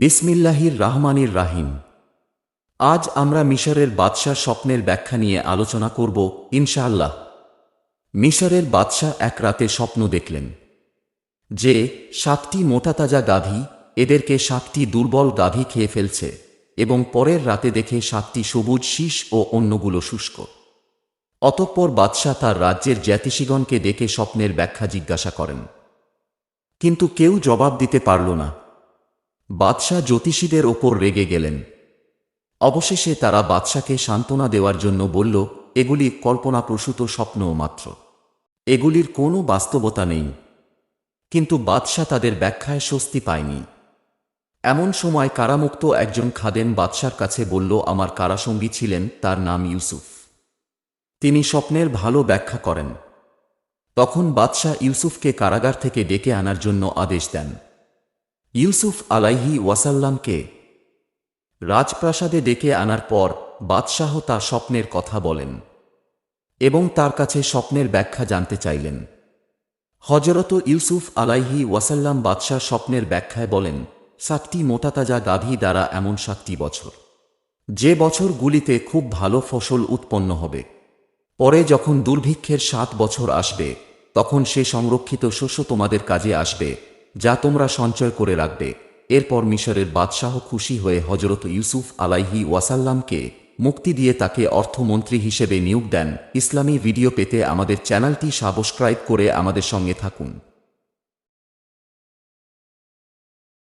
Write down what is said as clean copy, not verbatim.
বিসমিল্লাহির রাহমানির রাহিম। আজ আমরা মিশরের বাদশার স্বপ্নের ব্যাখ্যা নিয়ে আলোচনা করব ইনশাআল্লাহ। মিশরের বাদশা এক রাতে স্বপ্ন দেখলেন যে 7টি মোটাতাজা গাভী এদেরকে 7টি দুর্বল গাভী খেয়ে ফেলছে, এবং পরের রাতে দেখে 7টি সবুজ শীষ ও অন্যগুলো শুষ্ক। অতঃপর বাদশাহ তার রাজ্যের জ্যোতিষীগণকে ডেকে স্বপ্নের ব্যাখ্যা জিজ্ঞাসা করেন, কিন্তু কেউ জবাব দিতে পারল না। বাদশাহ জ্যোতিষীদের ওপর রেগে গেলেন। অবশেষে তারা বাদশাকে সান্ত্বনা দেওয়ার জন্য বলল, এগুলি কল্পনাপ্রসূত স্বপ্ন মাত্র, এগুলির কোনো বাস্তবতা নেই। কিন্তু বাদশাহ তাদের ব্যাখ্যায় স্বস্তি পায়নি। এমন সময় কারামুক্ত একজন খাদেম বাদশার কাছে বলল, আমার কারাসঙ্গী ছিলেন, তার নাম ইউসুফ, তিনি স্বপ্নের ভালো ব্যাখ্যা করেন। তখন বাদশাহ ইউসুফকে কারাগার থেকে ডেকে আনার জন্য আদেশ দেন। ইউসুফ আলাইহি ওয়াসাল্লামকে রাজপ্রাসাদে ডেকে আনার পর বাদশাহ তার স্বপ্নের কথা বলেন এবং তার কাছে স্বপ্নের ব্যাখ্যা জানতে চাইলেন। হযরত ইউসুফ আলাইহি ওয়াসাল্লাম বাদশার স্বপ্নের ব্যাখ্যায় বলেন, 7টি মোটাতাজা গাভী দ্বারা এমন 7টি বছর, যে বছরগুলিতে খুব ভালো ফসল উৎপন্ন হবে। পরে যখন দুর্ভিক্ষের 7 বছর আসবে, তখন সে সংরক্ষিত শস্য তোমাদের কাজে আসবে, যা তোমরা সঞ্চয় করে রাখবে। এরপর মিশরের বাদশাহ খুশি হয়ে হযরত ইউসুফ আলাইহি ওয়াসাল্লামকে মুক্তি দিয়ে তাকে অর্থমন্ত্রী হিসেবে নিয়োগ দেন। ইসলামী ভিডিও পেতে আমাদের চ্যানেলটি সাবস্ক্রাইব করে আমাদের সঙ্গে থাকুন।